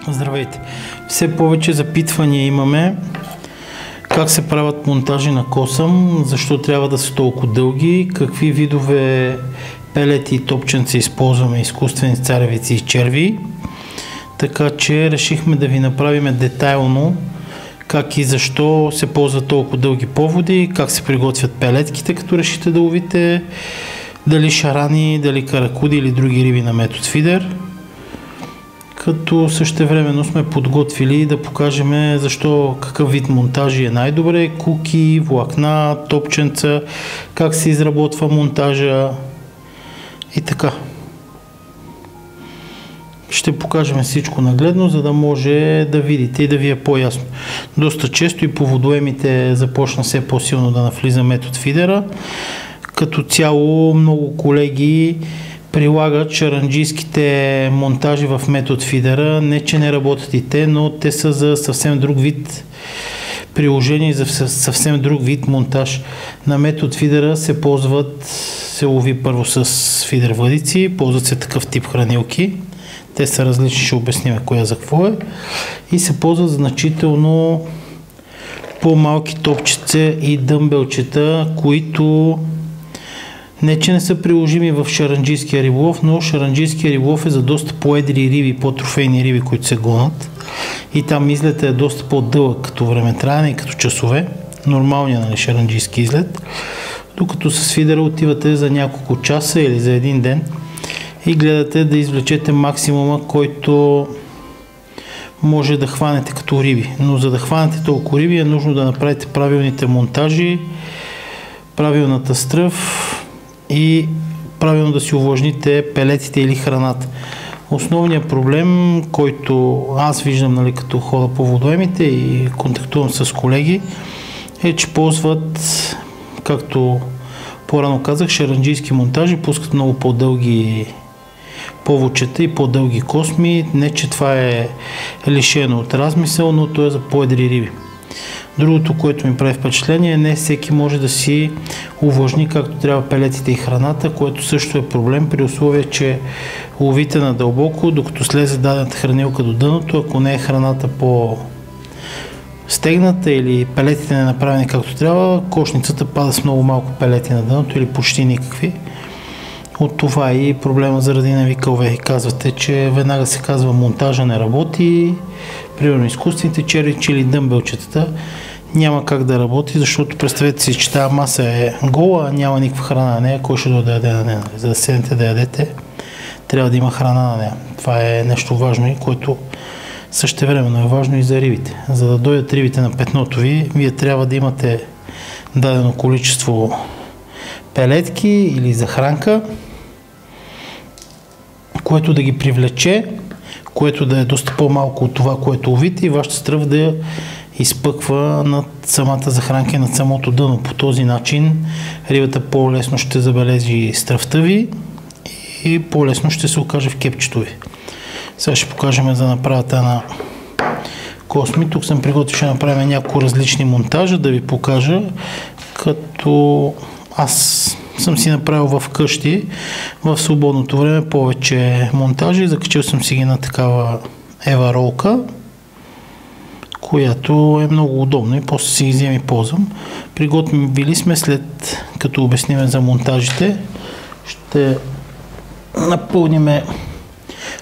Здравейте! Все повече запитвания имаме как се правят монтажи на косъм, защо трябва да са толкова дълги, какви видове пелети и топченци използваме, изкуствени царевици и черви. Така че решихме да ви направим детайлно как и защо се ползват толкова дълги поводи, как се приготвят пелетките, като решите да ловите дали шарани, дали каракуди или други риби на метод фидер. Като същевременно сме подготвили да покажем защо какъв вид монтажи е най-добре, куки, влакна, топченца, как се изработва монтажа и така. Ще покажем всичко нагледно, за да може да видите и да ви е по-ясно. Доста често и по водоемите започна все по-силно да навлиза метод фидера. Като цяло много колеги прилагат шаранджийските монтажи в метод фидера. Не, че не работят и те, но те са за съвсем друг вид приложение, за съвсем друг вид монтаж. На метод фидера се лови първо с фидер въдици, ползват се такъв тип хранилки. Те са различни, ще обясним коя за какво е. И се ползват значително по-малки топчета и дъмбелчета, които не че не са приложими в шаранджийския риболов, но шаранджийския риболов е за доста по-едри риби, по-трофейни риби, които се гонят. И там излетът е доста по-дълъг като времетраене и като часове. Нормалният шаранджийски излет. Докато с фидера отивате за няколко часа или за един ден и гледате да извлечете максимума, който може да хванете като риби. Но за да хванете толкова риби е нужно да направите правилните монтажи, правилната стръв и правилно да си увлажните пелетите или храната. Основният проблем, който аз виждам, като хода по водоемите и контактувам с колеги, е, че ползват, както по-рано казах, шаранджийски монтажи, пускат много по-дълги поводчета и по-дълги косми. Не, че това е лишено от размисъл, но то е за по-едри риби. Другото, което ми прави впечатление, не всеки може да си увлажни както трябва пелетите и храната, което също е проблем при условие, че ловите на дълбоко, докато слезе дадената хранилка до дъното, ако не е храната по-стегната или пелетите не направени както трябва, кошницата пада с много малко пелети на дъното или почти никакви. От това и проблема заради навикълве. Казвате, че веднага се казва монтажа не работи, примерно изкуствените червичи или дъмбелчетата няма как да работи, защото представете си, че тази маса е гола, няма никаква храна на нея, кой ще дойде да яде на нея. За да седнете да ядете, трябва да има храна на нея. Това е нещо важно и което същевременно е важно и за рибите. За да дойдат рибите на петното ви, вие трябва да имате дадено количество пелетки или захранка, което да ги привлече, което да е доста по-малко от това, което ловите и вашата стръв да изпъква над самата захранка и над самото дъно. По този начин рибата по-лесно ще забележи стръвта ви и по-лесно ще се окаже в кепчето ви. Сега ще покажем за направата на косми. Тук съм приготвил, ще направим няколко различни монтажа, да ви покажа, като аз съм си направил в къщи в свободното време повече монтажи. Закачил съм си ги на такава ева ролка, която е много удобна и после си ги взем и ползвам. Приготвили сме, след като обясним за монтажите, ще напълним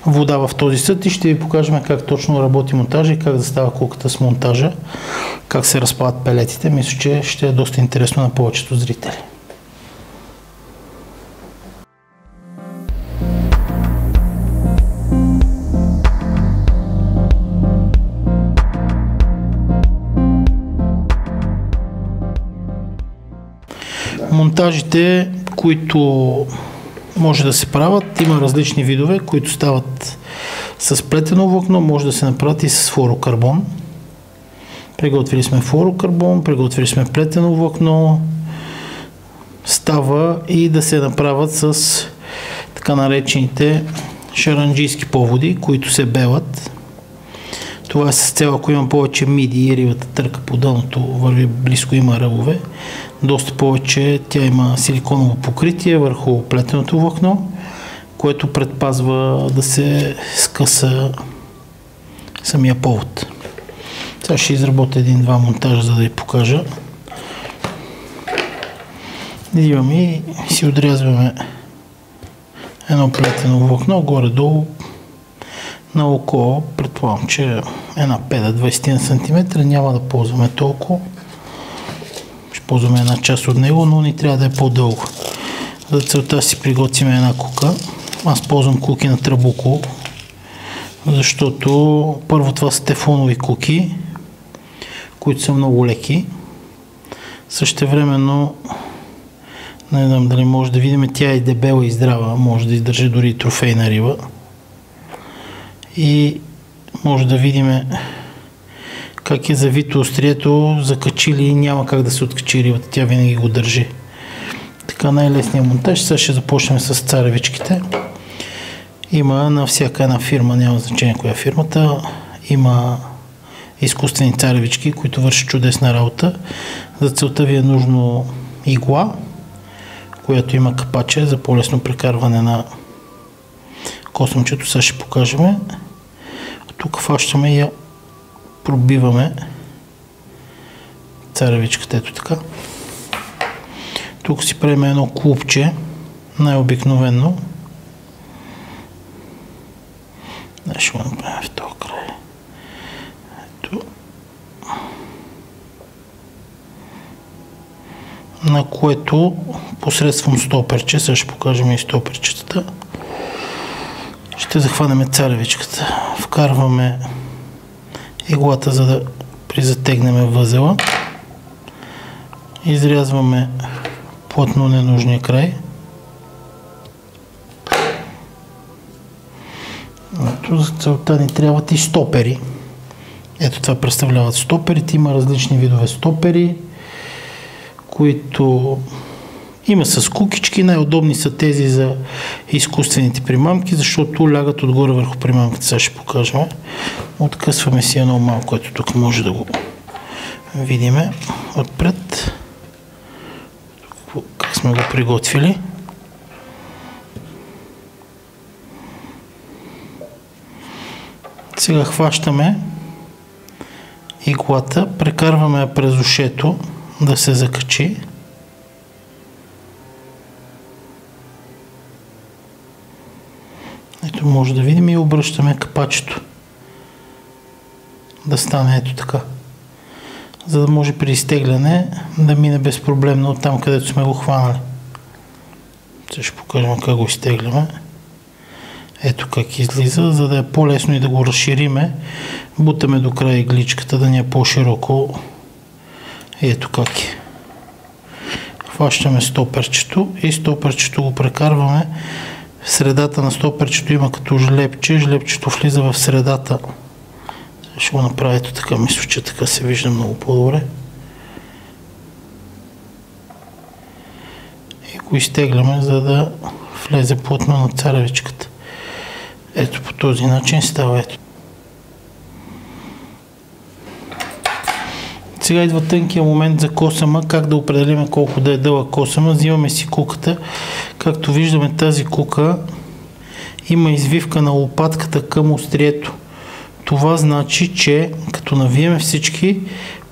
вода в този съд и ще ви покажем как точно работи монтажа и как да става куката с монтажа, как се разпадат пелетите. Мисля, че ще е доста интересно на повечето зрители. Монтажите, които може да се правят, има различни видове, които стават с плетено влакно, може да се направят и с флуорокарбон. Приготвили сме флуорокарбон, приготвили сме плетено влакно. Става и да се направят с така наречените шаранджийски поводи, които се белят. Това е с цел, ако има повече миди и рибата търка по дъното, върви близко, има ръбове, доста повече тя има силиконово покритие върху плетеното влакно, което предпазва да се скъса самия повод. Сега ще изработя един-два монтажа, за да ви покажа. Идваме и си отрязваме едно плетено влакно, горе-долу на око. Предполагам, че една педа 20 см, няма да ползваме толкова. Ще ползваме една част от него, но ни трябва да е по-дълго. За целта си приготвим една кука. Аз ползвам куки на Трабуко, защото първо това са тефлонови куки, които са много леки. Същевременно, не знам дали може да видим, тя е дебела и здрава, може да издържи дори и трофейна риба. И може да видим как е завито острието, закачили и няма как да се откачи рибата, тя винаги го държи. Така най-лесният монтаж. Сега ще започнем с царевичките. Има на всяка една фирма, няма значение коя е фирмата, има изкуствени царевички, които вършат чудесна работа. За целта ви е нужно игла, която има капаче за по-лесно прекарване на косъмчето. Сега ще покажем. Тук фащаме и я пробиваме царевичката, ето така. Тук си правим едно клубче, най-обикновено. Ще го направим в този край. Ето. На което посредством стоперче, сега ще покажем и стоперчетата, ще захванем царевичката. Вкарваме иглата, за да призатегнем възела. Изрязваме плътно ненужния край. Ето, за целта ни трябват и стопери. Ето това представляват стоперите. Има различни видове стопери, които има с кукички. Най-удобни са тези за изкуствените примамки, защото лягат отгоре върху примамките. Сега ще покажем. Откъсваме си едно малко, което тук може да го видим отпред. Как сме го приготвили. Сега хващаме иглата, прекарваме я през ушето да се закачи. Ето може да видим и обръщаме капачето да стане ето така. За да може при изтегляне да мине безпроблемно от там, където сме го хванали. Сега ще покажем как го изтегляме. Ето как излиза, за да е по-лесно и да го разшириме. Бутаме до края игличката, да ни е по-широко. Ето как е. Хващаме стоперчето и стоперчето го прекарваме. В средата на стоперчето има като жлебче. Жлебчето влиза в средата. Ще го направя ето така, мисля, че така се вижда много по-добре. И го изтегляме, за да влезе плътно на царевичката. Ето по този начин става ето. Сега идва тънкият момент за косъма, как да определим колко да е дълъг косъма. Взимаме си куката. Както виждаме, тази кука има извивка на лопатката към острието. Това значи, че като навиеме всички,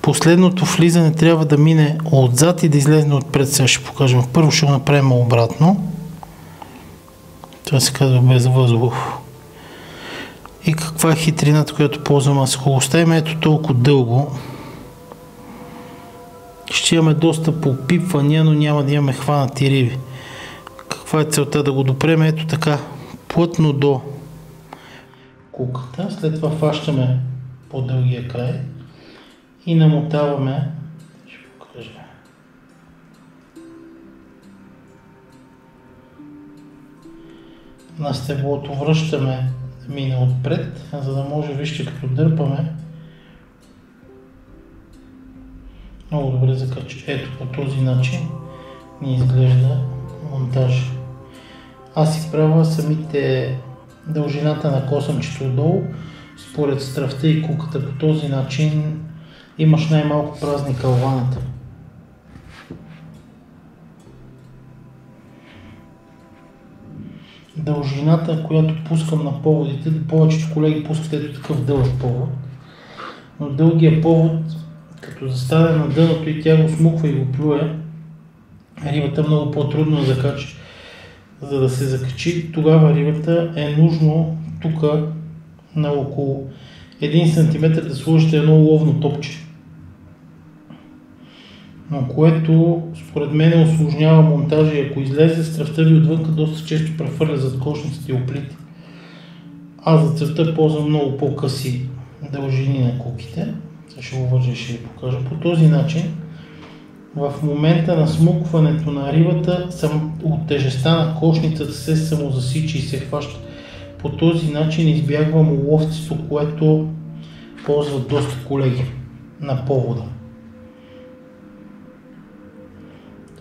последното влизане трябва да мине отзад и да излезне отпред. Сега ще покажем. Първо ще го направим обратно. Това се казва безвъзлов. И каква е хитрината, която ползвам аз? Ако го оставим ето толкова дълго, ще имаме доста попипвания, но няма да имаме хванати риби. Каква е целта? Да го допрем ето така плътно до куката. След това фащаме по-дългия край и намотаваме. Ще покажа. На стеблото връщаме да мине отпред, за да може, вижте, като дърпаме, много добре закача. Ето по този начин ни изглежда монтаж. Аз изправя самите дължината на косъмчето отдолу според стръвта и куката. По този начин имаш най-малко празни калваната. дължината, която пускам на поводите. Повечето колеги пускат ето такъв дълъг повод, но дългия повод, като застане на дъното и тя го смуква и го плюе, рибата много по-трудно да закачи. За да се закачи, тогава рибата е нужно тук на около 1 см да сложите едно ловно топче, но което според мен усложнява монтажа и ако излезе стръвта ви отвънка, доста често прехвърля зад кошниците и оплите. Аз за целта ползвам много по-къси дължини на куките. Сега ще го вържа и ще ви покажа. По този начин, в момента на смукването на рибата, от тежестта на кошницата се самозасича и се хваща. По този начин избягвам уловцето, което ползват доста колеги на повода.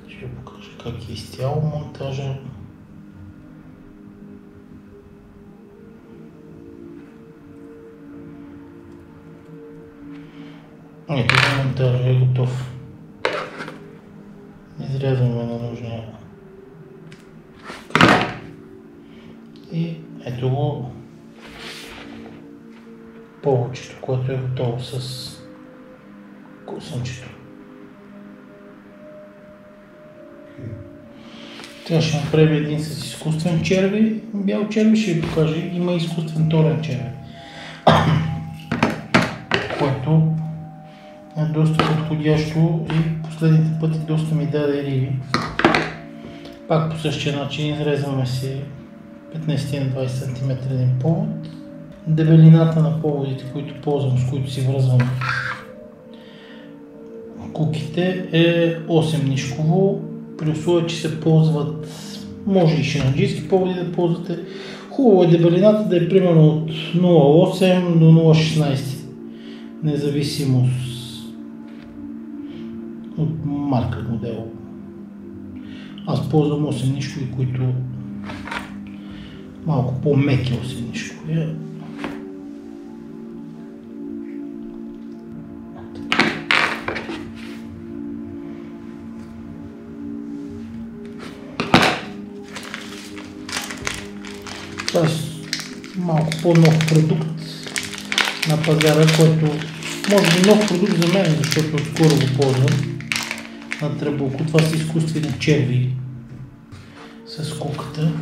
Ще ви покажа как е изцяло монтажа. Ето монтажа е готов. Изрязваме на нужния край. И ето го поводчето, което е готово с косъмчето. Сега ще направим един с изкуствен червей. Бял червей ще ви покажа. Има изкуствен торен червей, което е доста подходящо и последните пъти доста ми даде риби. Пак по същия начин изрезваме си 15-20 см един повод. Дебелината на поводите, които ползвам, с които си връзвам куките, е 8 нишково. При условие, че се ползват, може и шинаджийски поводи да ползвате. Хубаво е дебелината да е примерно от 0,8 до 0,16, независимост от марка модел. Аз ползвам 8 нишкови, които малко по-меки 8 нишкови. Това е малко по-нов продукт на пазара, който може би нов продукт за мен, защото отскоро го ползвам на Тръбулко. Това са изкуствени черви с куката.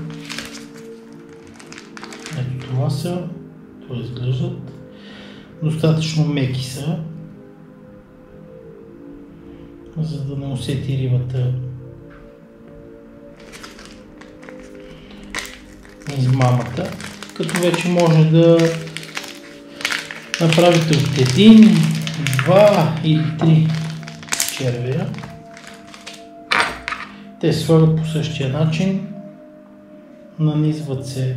Ето това са, това изглеждат. Достатъчно меки са, за да не усети рибата измамата, като вече може да направите от 1, 2 или 3 червея. Те се слагат по същия начин, нанизват се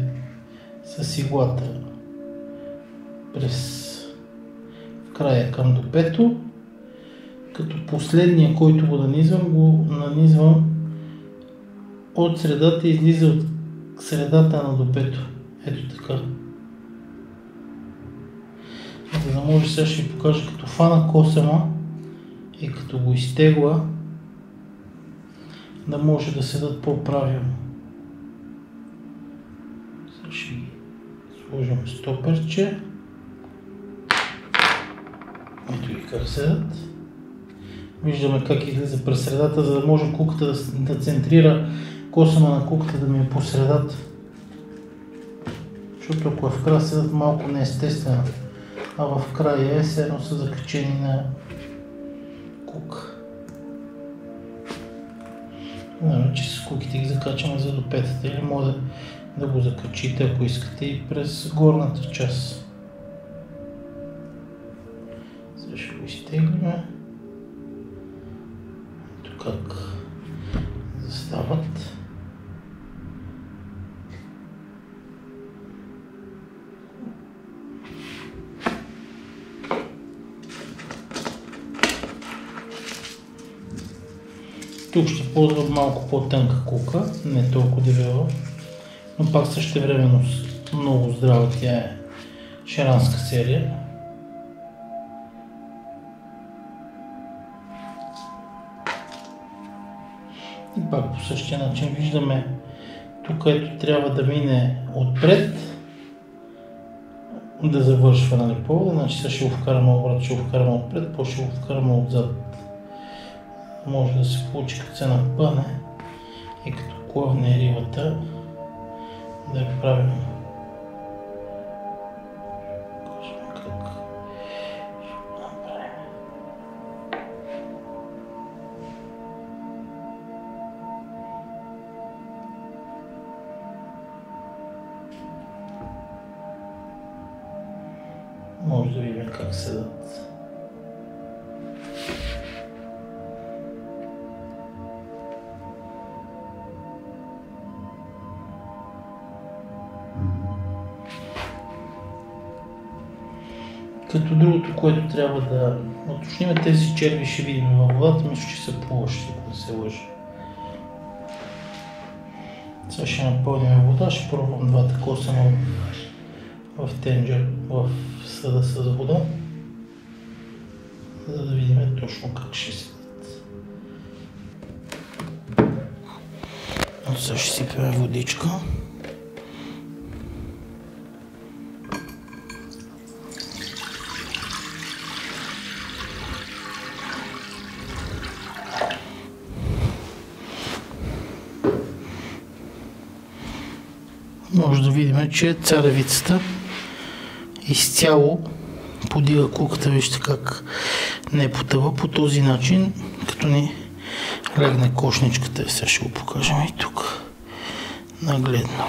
с иглата в края към допето, като последния, който го нанизвам от средата и излиза от средата на допето. Ето така. За да може, сега ще ви покажа, като фана косама и като го изтегла, да може да седат по-правилно. Сега ще ги сложим стоперче. Ето ги как седат. Виждаме как излиза през средата, за да може куката да центрира косама на куката да ми е по средата. Защото ако е в края седат малко неестествено, а в края е все едно са закачени на кук. Че с куките ги закачаме за допетата или може да го закачите, ако искате, и през горната част. Сега ще го изтеглим. Ето как застават. Тук ще ползвам малко по-тънка кука, не толкова дебела, но пак същевременно много здрава. Тя е шеранска серия. И пак по същия начин виждаме тук ето трябва да мине отпред, да завършва, нали, повода, значи сега ще го вкараме обратно, ще го вкараме отпред, после ще го вкараме отзад. Може да се получи като се напъне и като клъвне ривата, да я правим. Може да видим как седат. Като другото, което трябва да уточним, тези черви ще видим във водата, мисля, че са плуващи, ако не се лъжа. Сега ще напълним вода, ще пробвам двата косама в тенджер, в съда с вода, за да видим точно как ще седат. Сега ще сипем водичка. Може да видим, че царевицата изцяло подига куката. Вижте как не потъва по този начин, като ни легне кошничката. Сега ще го покажем и тук нагледно.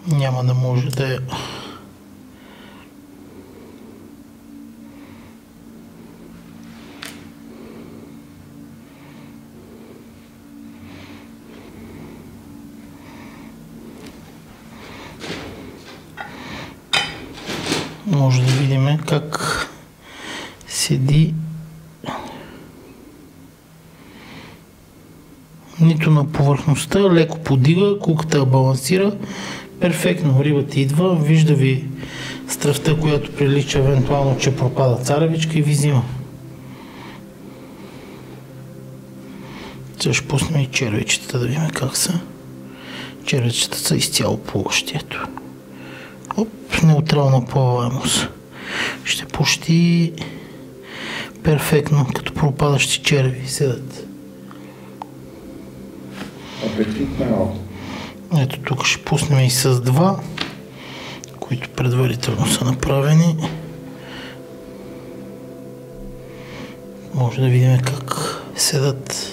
Няма да може да я... Може да видим как седи нито на повърхността, леко подига, куката я балансира перфектно. Рибата идва, вижда ви стръвта, която прилича евентуално, че пропада царевичка и ви взима. Сега ще пуснем и червичетата да видим как са. Червичетата са изцяло плуващи. Ето. Оп, неутрална плаваемост. Ще почти перфектно, като пропадащи черви седат. Апетитна работа. Ето тук ще пуснем и с два, които предварително са направени. Може да видим как седат.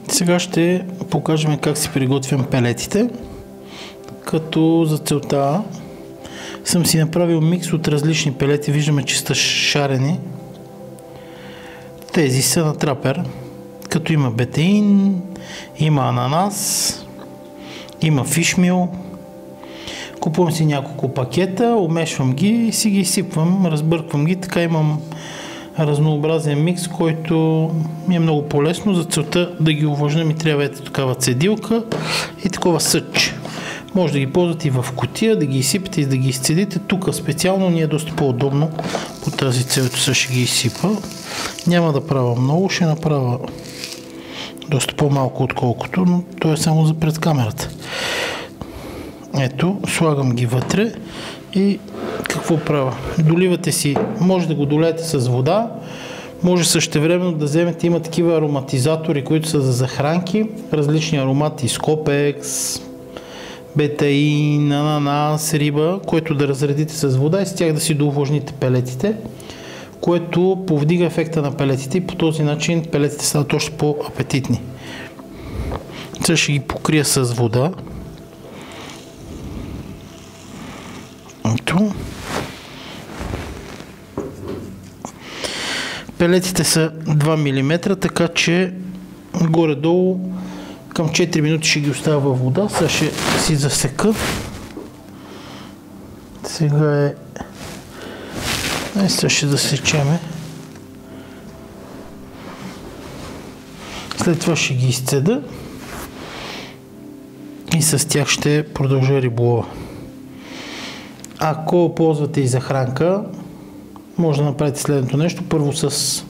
Сега ще покажем как си приготвям пелетите, като за целта съм си направил микс от различни пелети. Виждаме, че са шарени. Тези са на трапер, като има бетеин, има ананас, има фишмил. Купувам си няколко пакета, умешвам ги и си ги изсипвам, разбърквам ги. Така имам разнообразен микс, който ми е много по-лесно. За целта да ги увлажня ми трябва ето такава цедилка и такова съч. Може да ги ползвате и в кутия, да ги изсипате и да ги изцедите. Тук специално ни е доста по-удобно по тази цел, сега ще ги изсипа. Няма да правя много, ще направя доста по-малко отколкото, но то е само за пред камерата. Ето, слагам ги вътре и какво правя? Доливате си, може да го долеете с вода, може същевременно да вземете, има такива ароматизатори, които са за захранки, различни аромати, скопекс, бетаин, ананас, риба, което да разредите с вода и с тях да си доувлажните пелетите, което повдига ефекта на пелетите и по този начин пелетите стават още по-апетитни. Сега ще ги покрия с вода. Ето. Пелетите са 2 мм, така че горе-долу Към 4 минути ще ги оставя във вода. Сега ще си засека. Сега сега ще засечеме. След това ще ги изцеда и с тях ще продължа риболова. Ако ползвате и за хранка, може да направите следното нещо. Първо с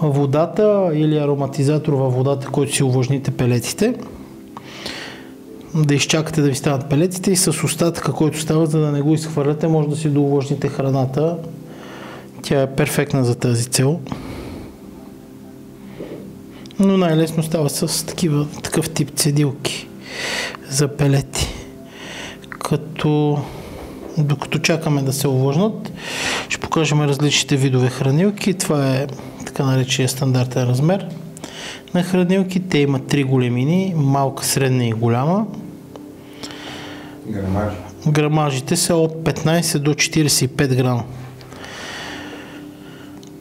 водата или ароматизатор във водата, който си увлажните пелетите. Да изчакате да ви станат пелетите и с остатъка, който става, за да не го изхвърляте, може да си доувлажните храната. Тя е перфектна за тази цел. Но най-лесно става с такъв тип цедилки за пелети. Докато чакаме да се увлажнат, ще покажем различните видове хранилки. Това е така наречения стандартен размер на хранилки. Те имат 3 големини, малка, средна и голяма. Грамажите са от 15 до 45 грама.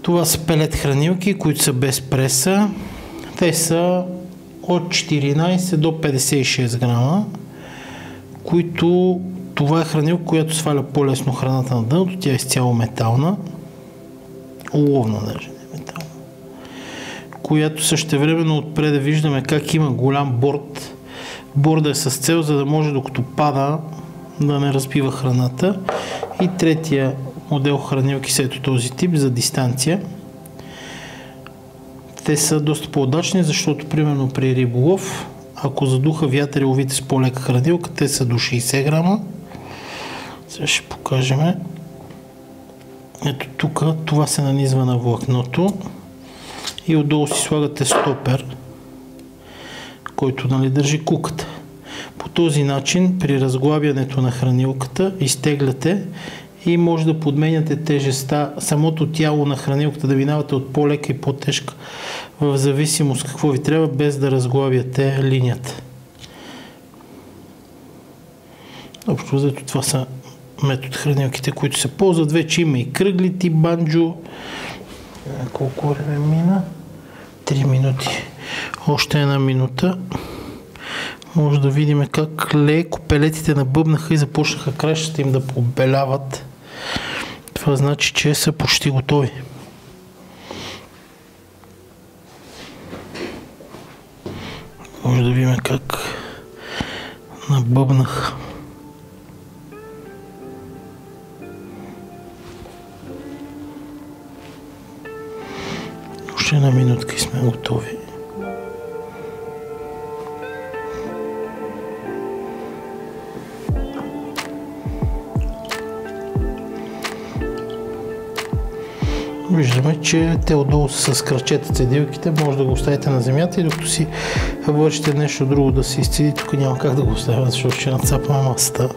Това са пелет хранилки, които са без преса. Те са от 14 до 56 грама, това е хранилка, която сваля по-лесно храната на дъното. Тя е изцяло метална, уловна даже, не метална, която същевременно отпред виждаме как има голям борд. Борда е с цел, за да може докато пада да не разбива храната. И третия модел хранилки са ето този тип за дистанция. Те са доста по-удачни, защото примерно при риболов, ако задуха вятър и ловите с по-лека хранилка, те са до 60 грама. Сега ще покажем. Ето тук, това се нанизва на влакното и отдолу си слагате стопер, който държи куката. По този начин при разглабянето на хранилката изтегляте и може да подменяте тежестта, самото тяло на хранилката да минавате от по-лека и по-тежка в зависимост какво ви трябва, без да разглабяте линията. Общо взето това са метод хранилките, които се ползват. Вече има и кръгли тип банджо. Колко време мина? 3 минути. Още една минута. Може да видим как леко пелетите набъбнаха и започнаха краищата им да побеляват. Това значи, че са почти готови. Може да видим как набъбнаха. Още една минутка и сме готови. Виждаме, че те отдолу са с кръчета цедилките, може да го оставите на земята и докато си вършите нещо друго да се изцеди, тук няма как да го оставя, защото ще нацапаме масата.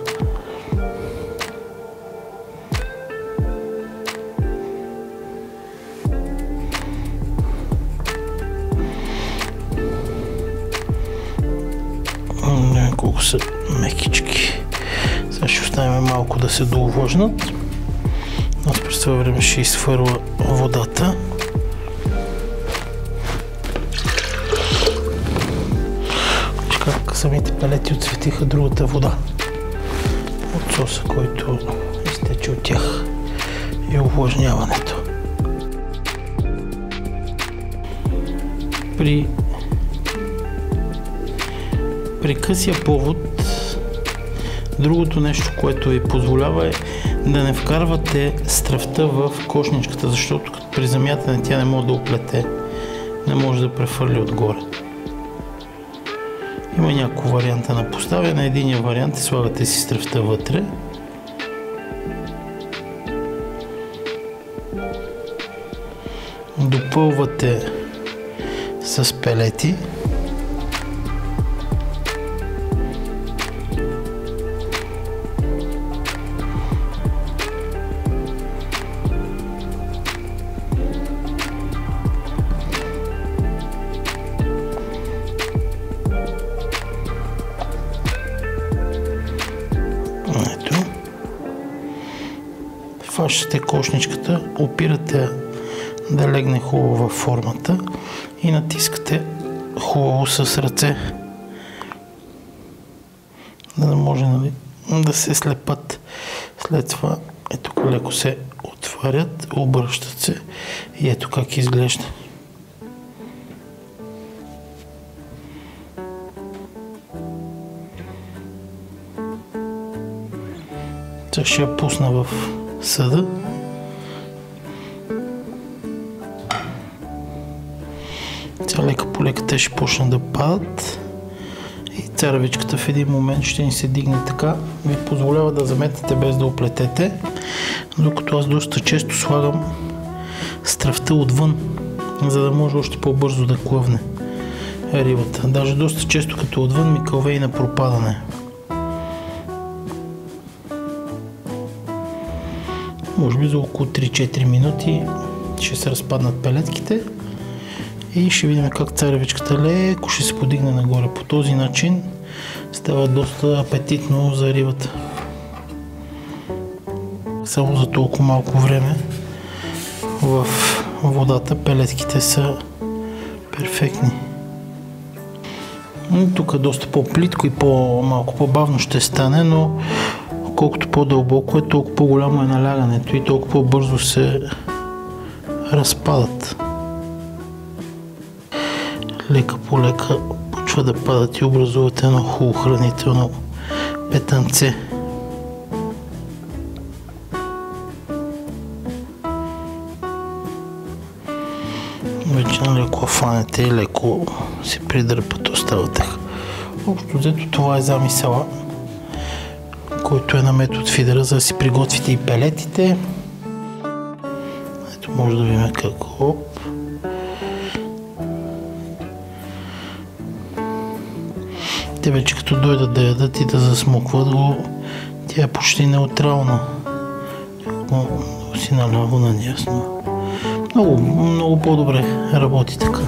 Колко са мекички. Сега ще оставим малко да се доувлажнат. Аз през това време ще изфърля водата. Виж как самите пелети отцветиха другата вода от соса, който изтече от тях и увлажняването. При късия повод, другото нещо, което ви позволява е да не вкарвате стръвта в кошничката, защото при замятане тя не може да оплете, не може да префърли отгоре. Има няколко варианта на поставяне. Единият вариант е слагате си стръвта вътре. Допълвате с пелети. Фащате кошничката, опирате да легне хубаво във формата и натискате хубаво с ръце да може, нали, да се слепат. След това ето леко се отварят, обръщат се и ето как изглежда. Сега ще я пусна в съда. Сега лека по лека те ще почнат да падат. И царевичката в един момент ще ни се дигне така. Ви позволява да заметнете без да оплетете. Докато аз доста често слагам стръвта отвън, за да може още по-бързо да клъвне рибата. Даже доста често като отвън ми кълве и на пропадане. Може би за около 3-4 минути ще се разпаднат пелетките и ще видим как царевичката леко ще се подигне нагоре. По този начин става доста апетитно за рибата. Само за толкова малко време в водата пелетките са перфектни. Тук е доста по-плитко и малко по-бавно ще стане, но колкото по-дълбоко е, толкова по-голямо е налягането и толкова по-бързо се разпадат. Лека по лека почва да падат и образуват едно хубаво хранително петънце. Вече леко фанете и леко се придърпат, оставате. Общо взето това е замисъла, който е на метод фидера, за да си приготвите и пелетите. Ето може да видим как. Те вече като дойдат да ядат и да засмукват го, тя е почти неутрална. Си наляво надясно. Много по-добре работи така.